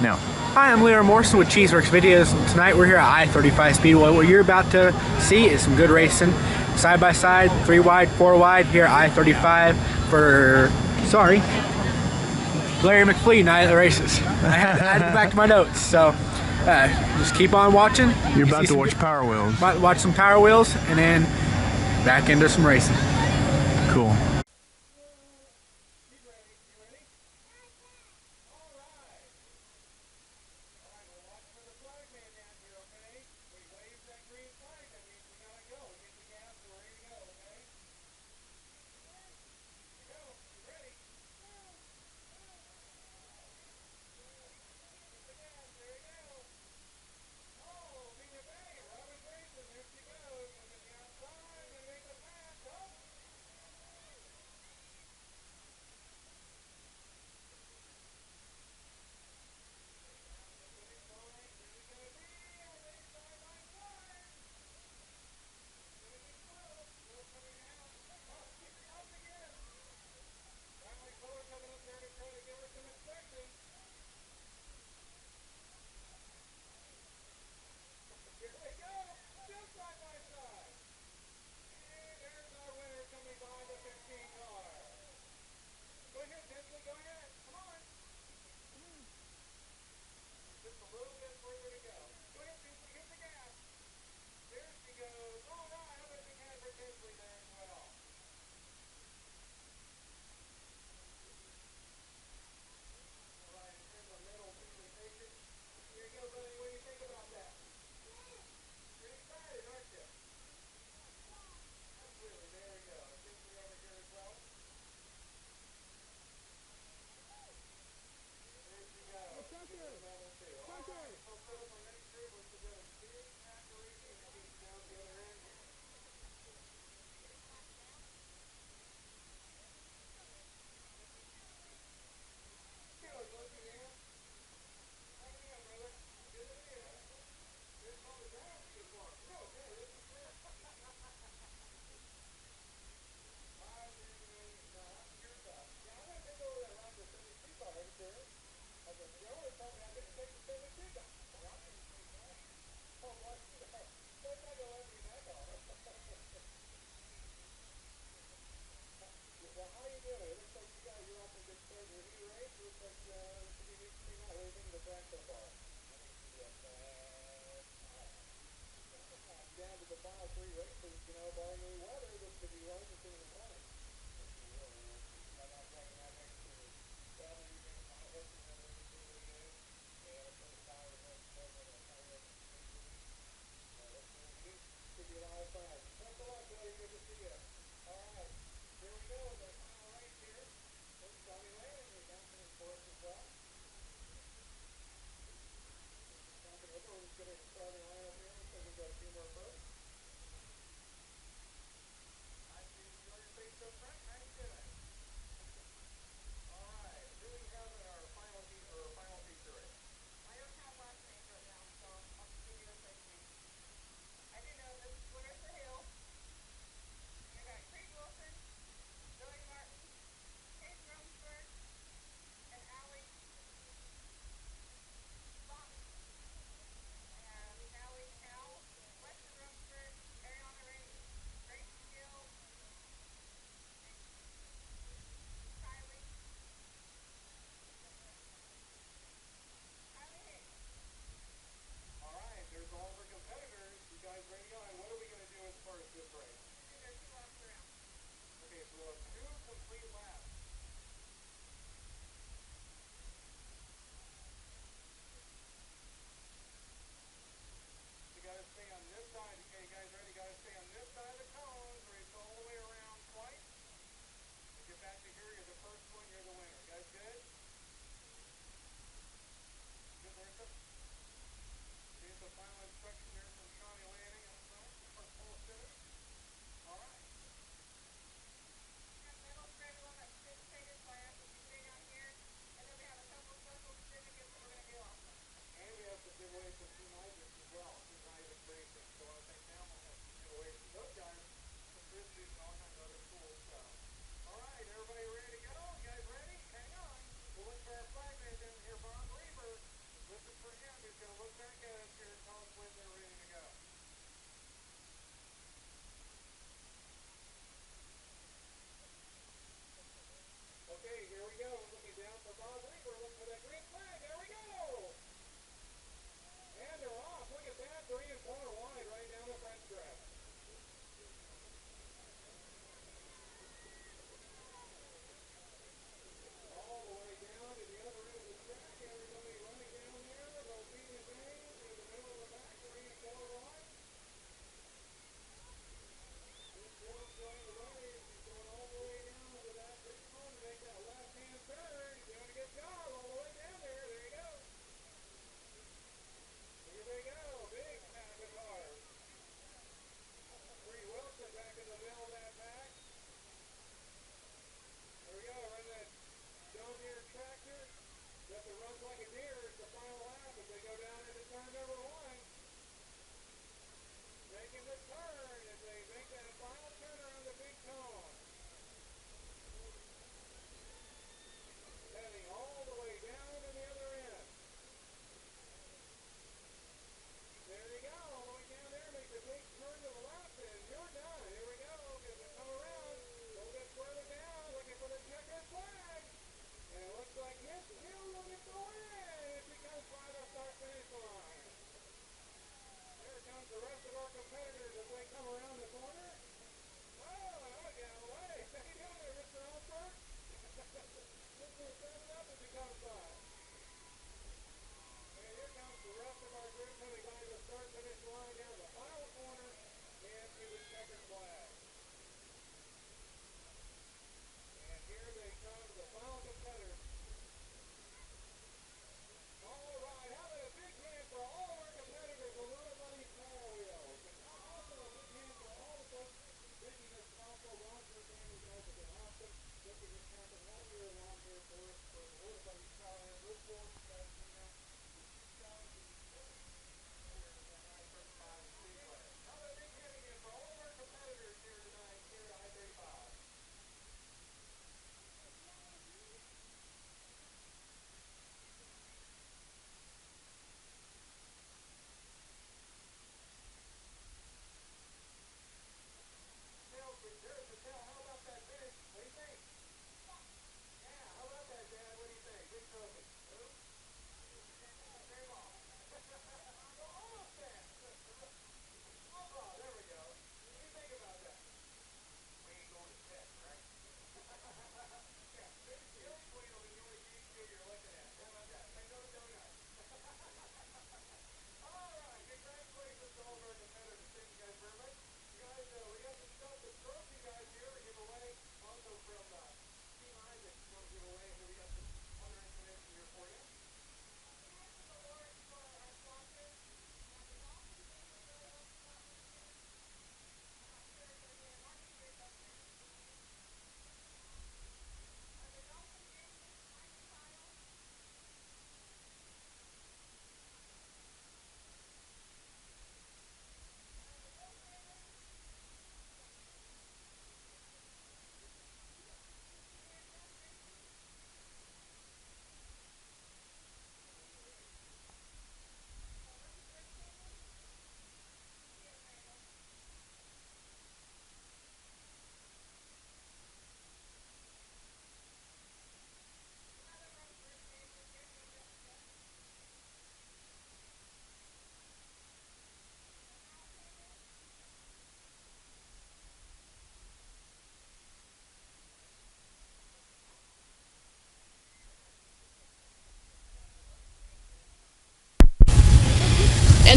now. Hi, I'm Lear Morrison with Cheeseworks Videos. Tonight we're here at I-35 Speedway. What you're about to see is some good racing. Side by side, 3 wide, 4 wide here at I-35 for, Larry McFlee night of the races. I had to go back to my notes, so just keep on watching. You're about to watch Power Wheels. About to watch some Power Wheels and then back into some racing. Cool.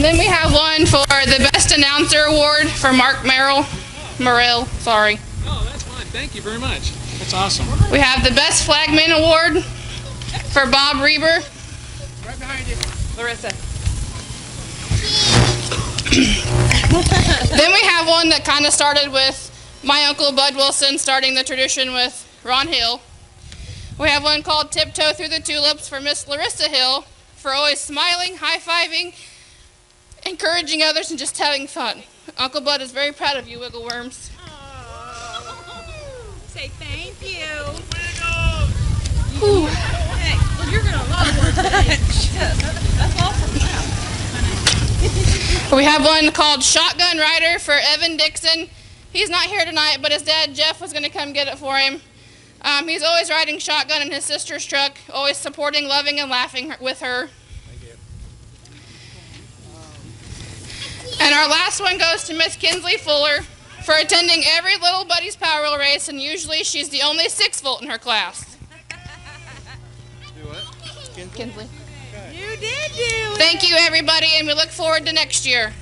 then we have one for the Best Announcer Award for Mark Morrell, sorry. Oh, that's fine. Thank you very much. That's awesome. We have the Best Flagman Award for Bob Reber. Right behind you. Larissa. Then we have one that kind of started with my Uncle Bud Wilson starting the tradition with Ron Hill. We have one called Tiptoe Through the Tulips for Miss Larissa Hill for always smiling, high-fiving, encouraging others, and just having fun. Uncle Bud is very proud of you, Wiggle Worms. Say thank you. Ooh. Hey, well, you're going to love work today. That's awesome. We have one called Shotgun Rider for Evan Dixon. He's not here tonight, but his dad, Jeff, was going to come get it for him. He's always riding shotgun in his sister's truck, always supporting, loving, and laughing with her. Thank you. And our last one goes to Miss Kinsley Fuller for attending every Little Buddy's Power Wheel race, and usually she's the only 6-volt in her class. Do what? Kinsley. You did do it. Thank you, everybody, and we look forward to next year.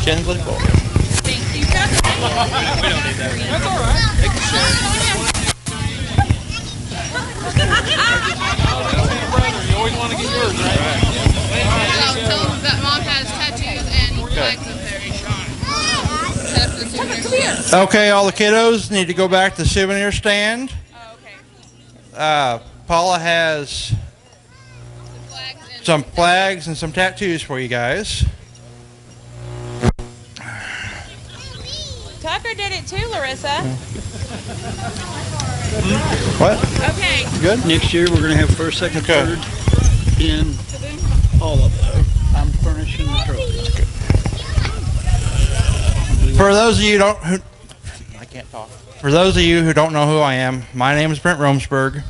Kinsley Fuller. Thank you. We don't need that. That's all right. Take the share. You always want to get yours, right? Tell them that Mom has tattoos and flags up there. Okay, all the kiddos need to go back to the souvenir stand. Oh, okay. Paula has some flags and some tattoos for you guys. Tucker did it too, Larissa. What? Okay. Good? Next year, we're going to have first, second, Okay. third in all of them. I'm furnishing the trophies. For those of you I can't talk. For those of you who don't know who I am, my name is Brent Romsberg.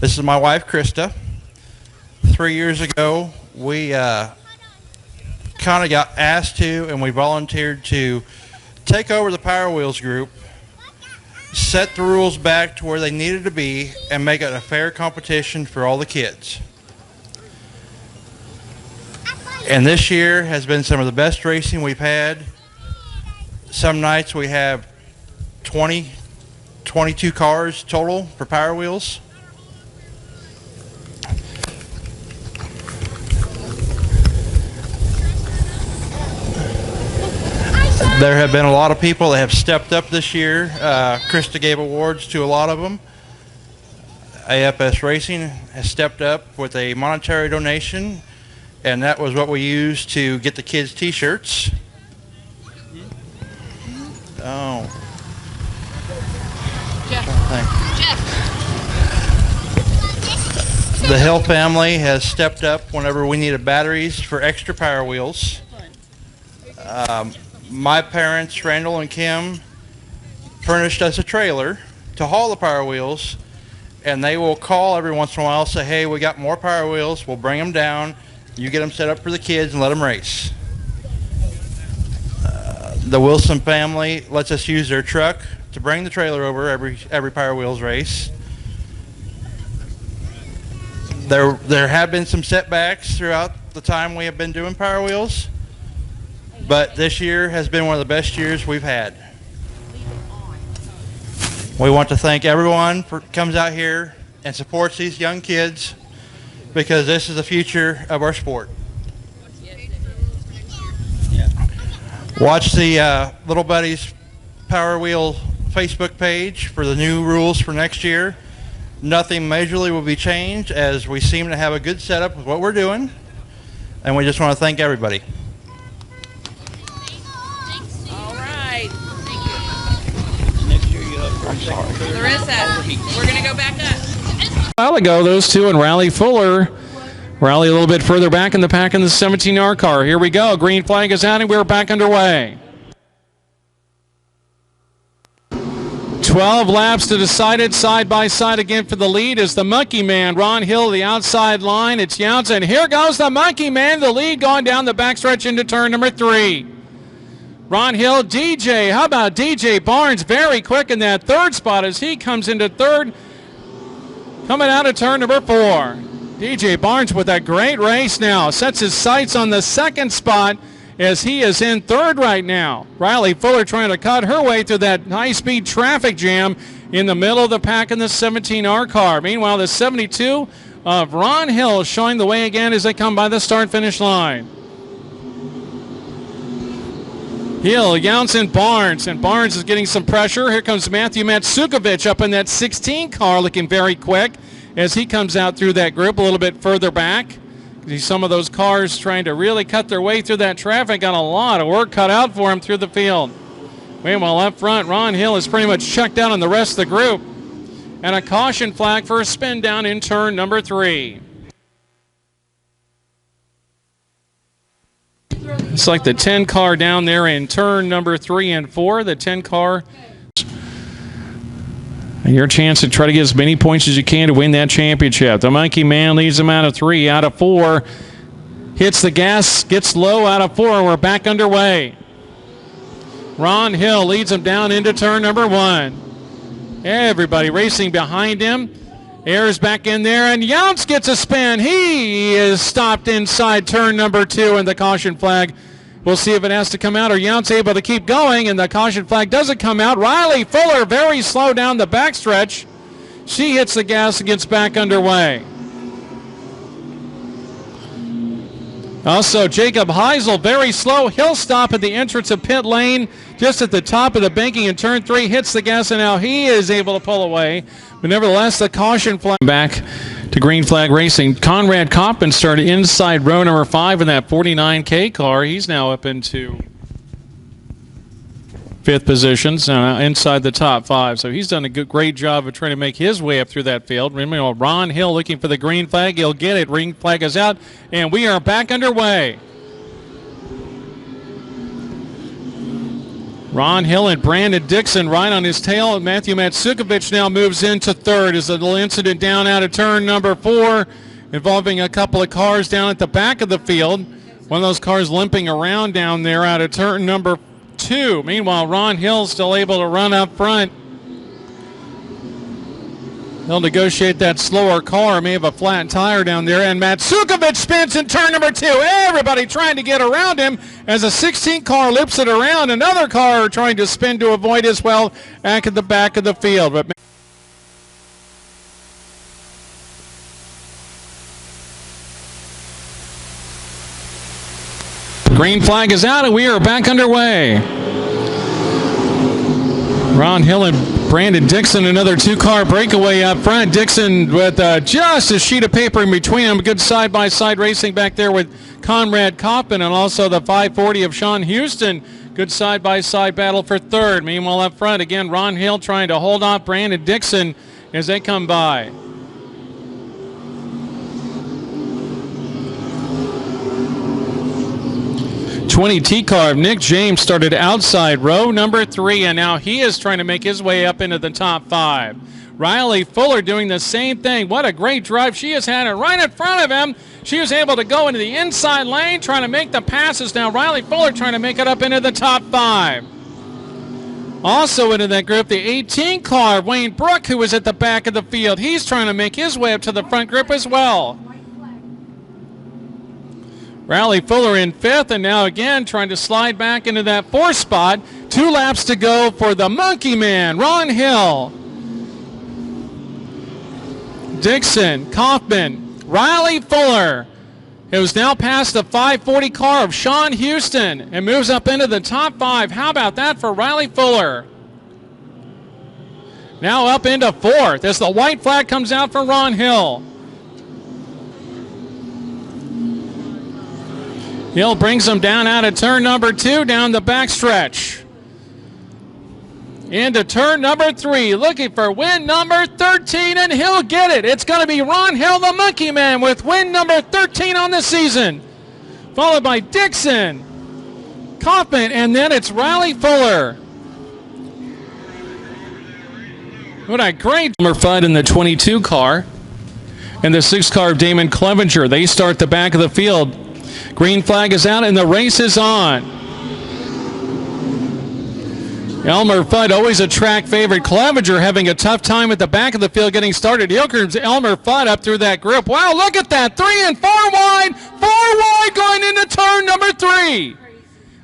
This is my wife, Krista. 3 years ago, we kind of got asked to, and we volunteered to take over the Power Wheels group, set the rules back to where they needed to be, and make it a fair competition for all the kids. And this year has been some of the best racing we've had. Some nights we have 20, 22 cars total for Power Wheels. There have been a lot of people that have stepped up this year. Krista gave awards to a lot of them. AFS Racing has stepped up with a monetary donation, and that was what we used to get the kids t-shirts. Oh. Jeff. The Hill family has stepped up whenever we needed batteries for extra Power Wheels. My parents, Randall and Kim, furnished us a trailer to haul the Power Wheels, and they will call every once in a while, say, hey, we got more Power Wheels, we'll bring them down, you get them set up for the kids and let them race. The Wilson family lets us use their truck to bring the trailer over every Power Wheels race. There have been some setbacks throughout the time we have been doing Power Wheels, but this year has been one of the best years we've had. We want to thank everyone who comes out here and supports these young kids, because this is the future of our sport. Watch the Little Buddies Power Wheel Facebook page for the new rules for next year. Nothing majorly will be changed, as we seem to have a good setup with what we're doing, and we just want to thank everybody. All right. Next year, you have first, second, third. Larissa, we're going to go back up. A while ago, those two and Rally Fuller. Rally a little bit further back in the pack in the 17R car. Here we go. Green flag is out and we're back underway. 12 laps to decide it. Side by side again for the lead is the Monkey Man. Ron Hill, the outside line. It's Younts, and here goes the Monkey Man. The lead going down the backstretch into turn number 3. Ron Hill, DJ. How about DJ Barnes? Very quick in that third spot as he comes into third. Coming out of turn number 4. DJ Barnes with a great race now. Sets his sights on the second spot as he is in third right now. Riley Fuller trying to cut her way through that high-speed traffic jam in the middle of the pack in the 17R car. Meanwhile, the 72 of Ron Hill showing the way again as they come by the start-finish line. Hill, Younts, and Barnes is getting some pressure. Here comes Matthew Matsukovic up in that 16 car looking very quick as he comes out through that group a little bit further back. Some of those cars trying to really cut their way through that traffic. Got a lot of work cut out for him through the field. Meanwhile, up front, Ron Hill is pretty much checked out on the rest of the group. And a caution flag for a spin down in turn number 3. It's like the 10 car down there in turn number 3 and 4. The 10 car. And your chance to try to get as many points as you can to win that championship. The Monkey Man leads them out of 3, out of 4. Hits the gas, gets low out of 4. We're back underway. Ron Hill leads them down into turn number 1. Everybody racing behind him. Ayers back in there, and Younts gets a spin. He is stopped inside turn number 2, and the caution flag. We'll see if it has to come out or Younts able to keep going, and the caution flag doesn't come out. Riley Fuller very slow down the backstretch. She hits the gas and gets back underway. Also, Jacob Heisel very slow. He'll stop at the entrance of pit lane just at the top of the banking in turn 3, hits the gas, and now he is able to pull away. But nevertheless, the caution flag back to Green Flag Racing. Conrad Koppman started inside row number 5 in that 49K car. He's now up into 5th position, so inside the top 5. So he's done a great job of trying to make his way up through that field. Remember, Ron Hill looking for the green flag. He'll get it. Green flag is out, and we are back underway. Ron Hill and Brandon Dixon right on his tail. Matthew Matsukovic now moves into 3rd. Is a little incident down out of turn number 4 involving a couple of cars down at the back of the field. One of those cars limping around down there out of turn number 2. Meanwhile, Ron Hill still able to run up front. They'll negotiate that slower car. May have a flat tire down there. And Matsukovic spins in turn number 2. Everybody trying to get around him as a 16 car loops it around. Another car trying to spin to avoid as well back at the back of the field. But green flag is out and we are back underway. Ron Hill and Brandon Dixon, another 2-car breakaway up front. Dixon with just a sheet of paper in between them. Good side-by-side racing back there with Conrad Koppman and also the 540 of Sean Houston. Good side-by-side battle for 3rd. Meanwhile, up front, again, Ron Hill trying to hold off Brandon Dixon as they come by. .20 car of Nick James started outside row number 3, and now he is trying to make his way up into the top 5. Riley Fuller doing the same thing. What a great drive she has had, it right in front of him. She was able to go into the inside lane, trying to make the passes. Now Riley Fuller trying to make it up into the top 5. Also into that group, the 18 car, Wayne Brook, who was at the back of the field. He's trying to make his way up to the front group as well. Riley Fuller in 5th, and now again trying to slide back into that 4th spot. 2 laps to go for the Monkey Man, Ron Hill. Dixon, Kaufman, Riley Fuller. It was now past the 540 car of Sean Houston and moves up into the top 5. How about that for Riley Fuller? Now up into 4th as the white flag comes out for Ron Hill. Hill brings them down out of turn number 2, down the backstretch. Into turn number 3, looking for win number 13, and he'll get it. It's going to be Ron Hill, the Monkey Man, with win number 13 on the season. Followed by Dixon, Kaufman, and then it's Riley Fuller. What a great fight in the 22 car. And the 6 car of Damon Clevenger. They start the back of the field. Green flag is out and the race is on. Elmer Fudd, always a track favorite. Clevenger having a tough time at the back of the field getting started. Here comes Elmer Fudd up through that group. Wow, look at that. 3 and 4 wide going into turn number 3.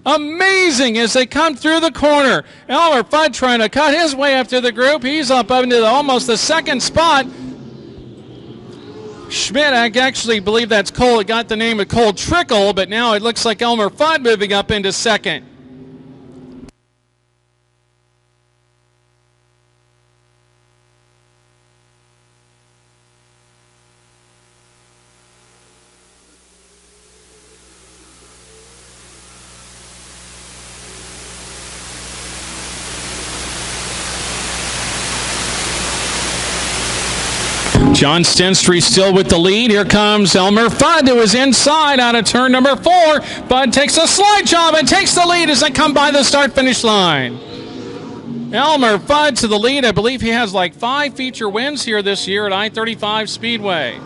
Amazing as they come through the corner. Elmer Fudd trying to cut his way up to the group. He's up into almost the second spot. Schmidt, I actually believe that's Cole. It got the name of Cole Trickle, but now it looks like Elmer Fudd moving up into second. John Stenstry still with the lead. Here comes Elmer Fudd, who is inside out of turn number 4. Fudd takes a slide job and takes the lead as they come by the start-finish line. Elmer Fudd to the lead. I believe he has like 5 feature wins here this year at I-35 Speedway.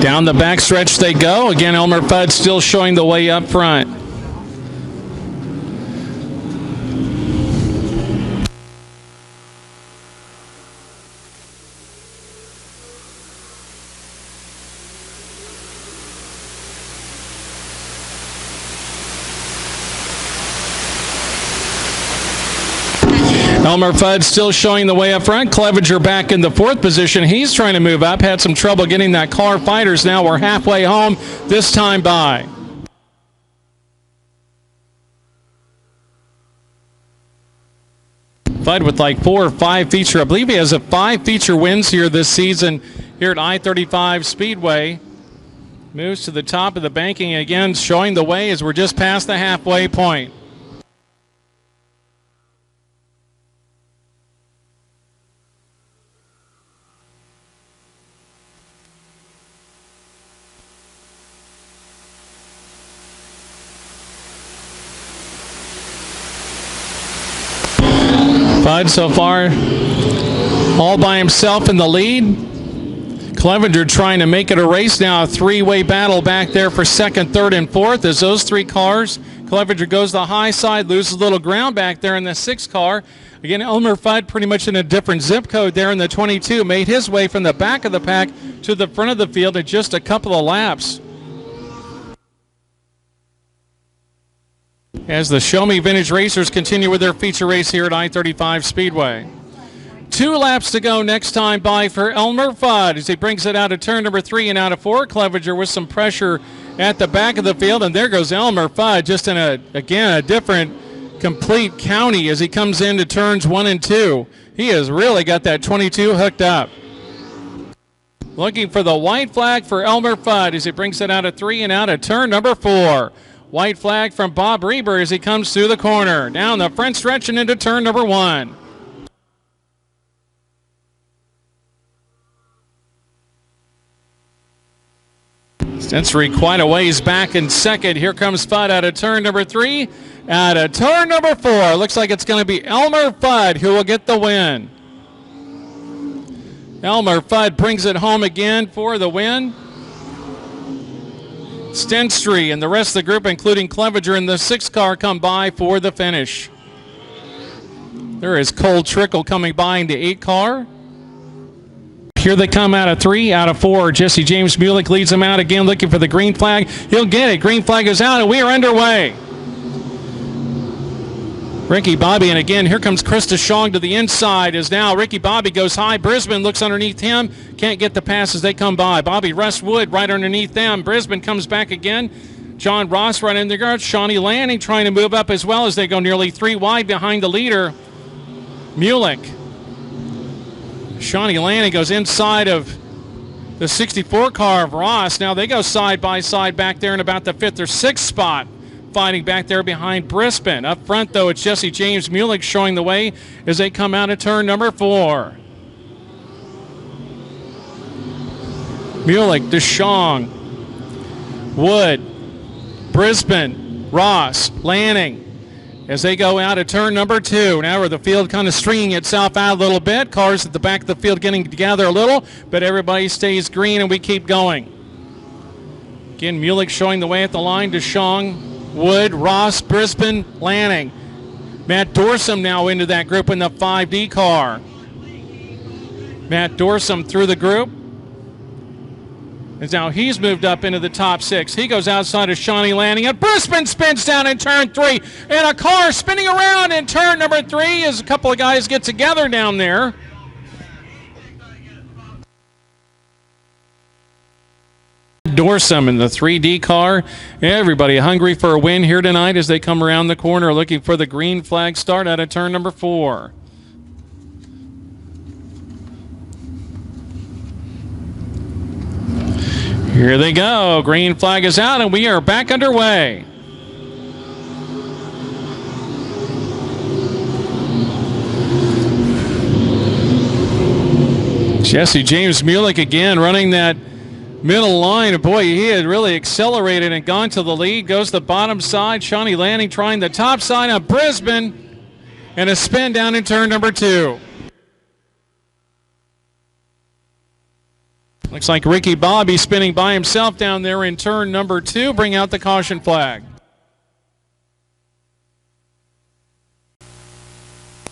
Down the backstretch they go. Again, Elmer Fudd still showing the way up front. Elmer Fudd still showing the way up front. Clevenger back in the 4th position. He's trying to move up. Had some trouble getting that car. Fighters now we're halfway home this time by. Fudd with like 4 or 5 feature. I believe he has a 5 feature wins here this season here at I-35 Speedway. Moves to the top of the banking again, showing the way as we're just past the halfway point. Fudd so far all by himself in the lead. Clevenger trying to make it a race now. A 3-way battle back there for 2nd, 3rd, and 4th as those 3 cars. Clevenger goes the high side, loses a little ground back there in the 6th car. Again, Elmer Fudd pretty much in a different zip code there in the 22. Made his way from the back of the pack to the front of the field in just a couple of laps. As the Show Me Vintage Racers continue with their feature race here at I-35 Speedway. 2 laps to go next time by for Elmer Fudd as he brings it out of turn number 3 and out of 4. Clevenger with some pressure at the back of the field, and there goes Elmer Fudd just in a different complete county as he comes into turns 1 and 2. He has really got that 22 hooked up. Looking for the white flag for Elmer Fudd as he brings it out of 3 and out of turn number 4. White flag from Bob Reber as he comes through the corner. Down the front stretch and into turn number 1. Stenstry quite a ways back in 2nd. Here comes Fudd out of turn number 3. Out of turn number 4. Looks like it's going to be Elmer Fudd who will get the win. Elmer Fudd brings it home again for the win. Stenstry and the rest of the group, including Clevenger in the 6th car, come by for the finish. There is Cole Trickle coming by in the 8 car. Here they come out of 3, out of 4. Jesse James Mulick leads them out again, looking for the green flag. He'll get it. Green flag is out, and we are underway. Ricky Bobby, and again, here comes Krista Shong to the inside as now Ricky Bobby goes high. Brisbane looks underneath him. Can't get the pass as they come by. Bobby Russ Wood right underneath them. Brisbane comes back again. John Ross right in the guard. Shawnee Lanning trying to move up as well as they go nearly 3 wide behind the leader, Mulick. Shawnee Lanning goes inside of the 64 car of Ross. Now they go side by side back there in about the 5th or 6th spot. Fighting back there behind Brisbane. Up front, though, it's Jesse James Mulick showing the way as they come out of turn number 4. Mulick, DeShong, Wood, Brisbane, Ross, Lanning, as they go out at turn number 2. Now where the field kind of stringing itself out a little bit. Cars at the back of the field getting together a little, but everybody stays green and we keep going. Again, Mulek showing the way at the line. DeShong, Wood, Ross, Brisbane, Lanning. Matt Dorsum now into that group in the 5D car. Matt Dorsum through the group. And now he's moved up into the top 6. He goes outside of Shawnee Lanning, and Brisbane spins down in turn 3. And a car spinning around in turn number 3 as a couple of guys get together down there. Dorsum in the 3D car. Everybody hungry for a win here tonight as they come around the corner looking for the green flag start out of turn number 4. Here they go. Green flag is out, and we are back underway. Jesse James Mulek again running that middle line. Boy, he had really accelerated and gone to the lead. Goes the bottom side. Shawnee Lanning trying the top side of Brisbane, and a spin down in turn number 2. Looks like Ricky Bobby spinning by himself down there in turn number 2. Bring out the caution flag.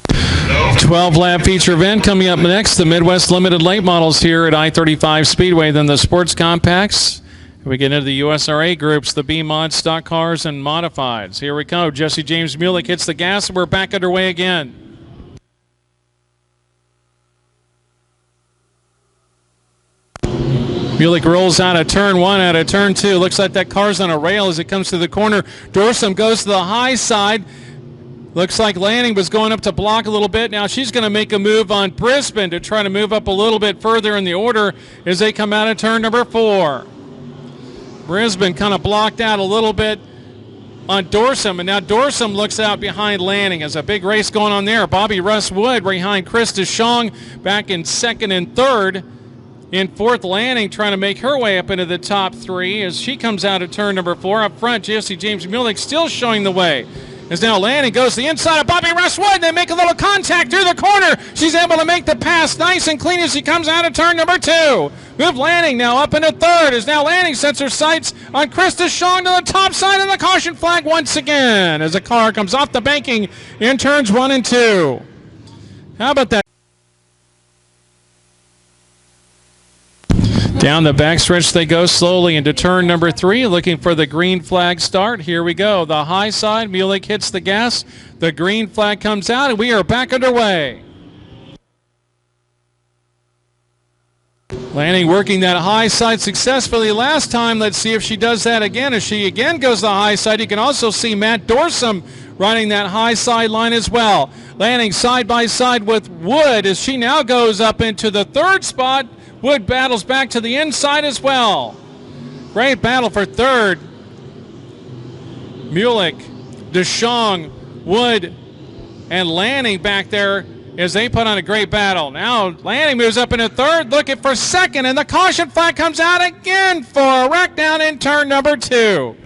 12-lap feature event coming up next. The Midwest Limited Late Models here at I-35 Speedway. Then the Sports Compacts. We get into the USRA groups, the B-Mod, Stock Cars, and Modifieds. Here we go. Jesse James Mulek hits the gas, and we're back underway again. Mulek rolls out of turn 1, out of turn 2. Looks like that car's on a rail as it comes to the corner. Dorsum goes to the high side. Looks like Lanning was going up to block a little bit. Now she's going to make a move on Brisbane to try to move up a little bit further in the order as they come out of turn number 4. Brisbane kind of blocked out a little bit on Dorsum, and now Dorsum looks out behind Lanning. There's a big race going on there. Bobby Russ Wood behind Chris DeShong back in 2nd and 3rd. In 4th, Lanning trying to make her way up into the top 3 as she comes out of turn number 4. Up front, Jesse James Mulek still showing the way. As now Lanning goes to the inside of Bobby Russ Wood. They make a little contact through the corner. She's able to make the pass nice and clean as she comes out of turn number 2. Move Lanning now up into 3rd as now Lanning sets her sights on Chris DeShong to the top side of the caution flag once again as the car comes off the banking in turns 1 and 2. How about that? Down the backstretch they go slowly into turn number 3, looking for the green flag start. Here we go. The high side, Mulek hits the gas. The green flag comes out, and we are back underway. Lanning working that high side successfully last time. Let's see if she does that again. As she again goes to the high side, you can also see Matt Dorsum running that high side line as well. Lanning side by side with Wood as she now goes up into the 3rd spot. Wood battles back to the inside as well. Great battle for 3rd. Mulek, DeShong, Wood, and Lanning back there as they put on a great battle. Now Lanning moves up into 3rd, looking for 2nd, and the caution flag comes out again for a wreck down in turn number 2.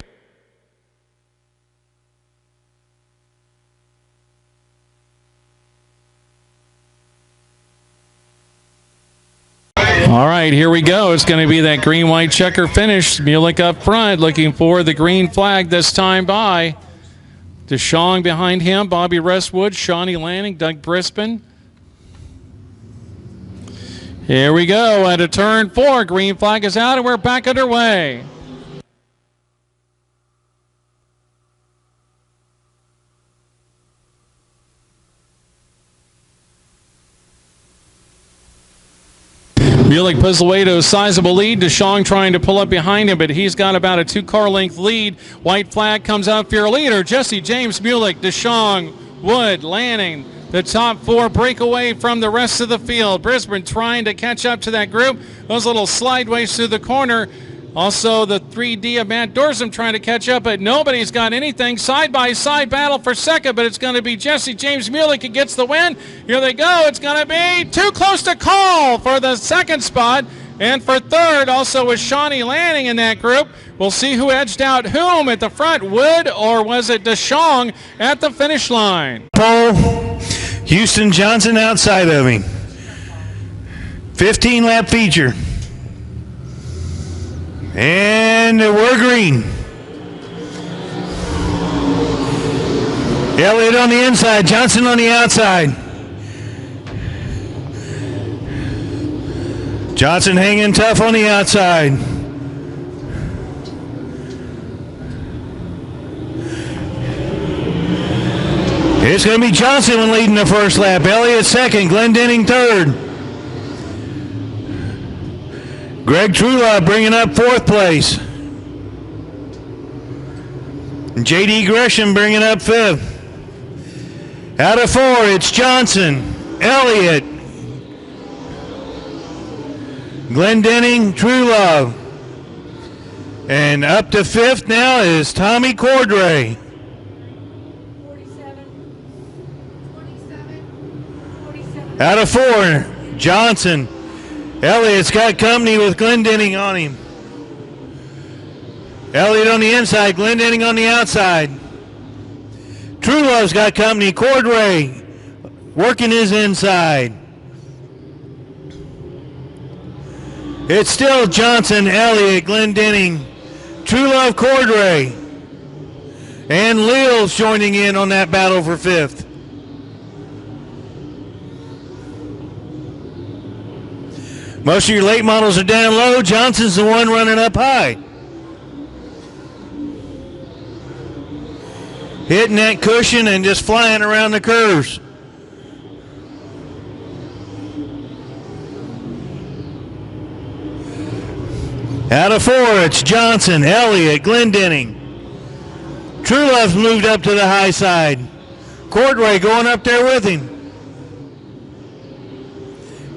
All right, here we go. It's going to be that green-white checker finish. Mulek up front looking for the green flag this time by DeShong behind him, Bobby Restwood, Shawnee Lanning, Doug Brisbane. Here we go at a turn 4. Green flag is out, and we're back underway. Mulek pulls away to a sizable lead. DeShong trying to pull up behind him, but he's got about a 2-car length lead. White flag comes out for your leader, Jesse James Mulek, DeShong, Wood, Lanning. The top 4 break away from the rest of the field. Brisbane trying to catch up to that group. Those little slideways through the corner. Also the 3D of Matt Dorsum trying to catch up, but nobody's got anything. Side-by-side battle for 2nd, but it's going to be Jesse James Mulek who gets the win. Here they go. It's going to be too close to call for the 2nd spot. And for third, also was Shawnee Lanning in that group. We'll see who edged out whom at the front, Wood or was it DeShong at the finish line. Pole, Houston Johnson outside of him. 15-lap feature. And we're green. Elliott on the inside, Johnson on the outside. Johnson hanging tough on the outside. It's going to be Johnson leading the first lap. Elliott second, Glendenning third. Greg Trulove bringing up fourth place. J.D. Gresham bringing up fifth. Out of four, it's Johnson, Elliott, Glendenning, Trulove. And up to fifth now is Tommy Cordray. 47. Out of four, Johnson. Elliott's got company with Glendenning on him. Elliott on the inside, Glendenning on the outside. Trulove's got company. Cordray working his inside. It's still Johnson, Elliott, Glendenning, Trulove, Cordray. And Leal's joining in on that battle for fifth. Most of your late models are down low. Johnson's the one running up high. Hitting that cushion and just flying around the curves. Out of four, it's Johnson, Elliott, Glendenning. Trulove's moved up to the high side. Cordray going up there with him.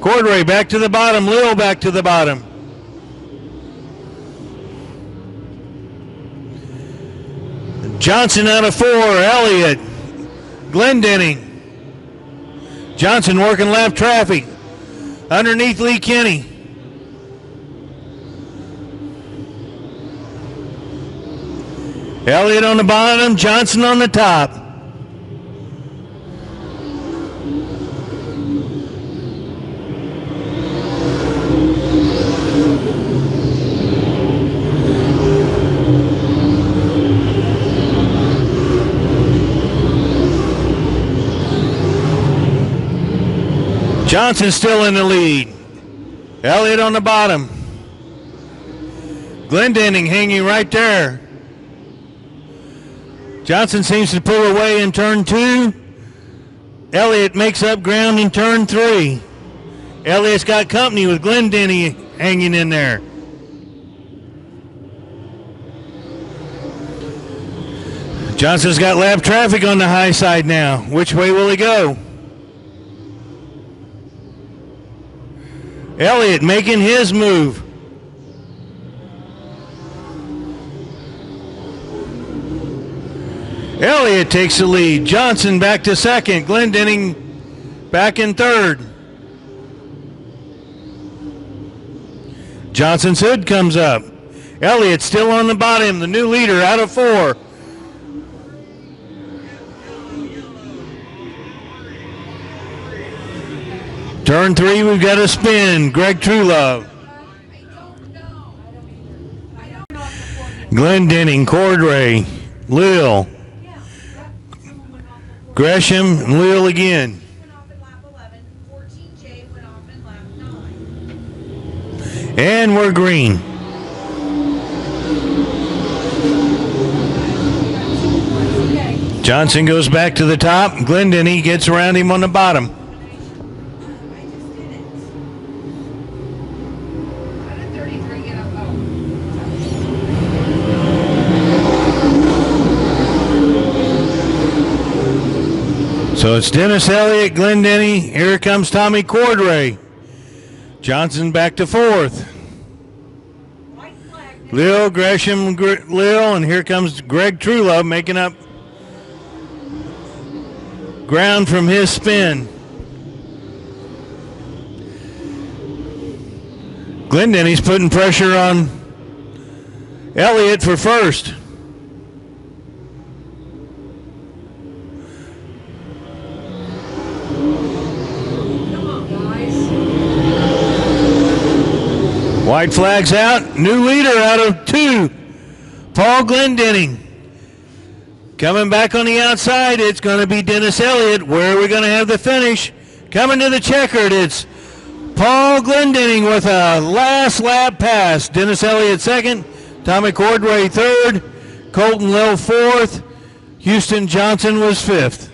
Cordray back to the bottom, Lil back to the bottom. Johnson out of four, Elliott, Glendenning. Johnson working lap traffic underneath Lee Kinney. Elliott on the bottom, Johnson on the top. Johnson still in the lead. Elliott on the bottom. Glendenning hanging right there. Johnson seems to pull away in turn two. Elliott makes up ground in turn three. Elliott's got company with Glendenning hanging in there. Johnson's got lap traffic on the high side now. Which way will he go? Elliott making his move. Elliott takes the lead. Johnson back to second. Glendenning back in third. Johnson's hood comes up. Elliott still on the bottom. The new leader out of four. Turn three, we've got a spin. Greg Trulove. Glendenning, Cordray, Lil. Gresham, and Lil again. And we're green. Johnson goes back to the top. Glendenning gets around him on the bottom. So it's Dennis Elliott, Glendenning. Here comes Tommy Cordray. Johnson back to fourth. Lil, Gresham, Lil, and here comes Greg Trulove making up ground from his spin. Glendenny's putting pressure on Elliott for first. White flag's out. New leader out of 2. Paul Glendenning. Coming back on the outside, it's going to be Dennis Elliott. Where are we going to have the finish? Coming to the checkered, it's Paul Glendenning with a last lap pass. Dennis Elliott second. Tommy Cordray third. Colton Lill fourth. Houston Johnson was fifth.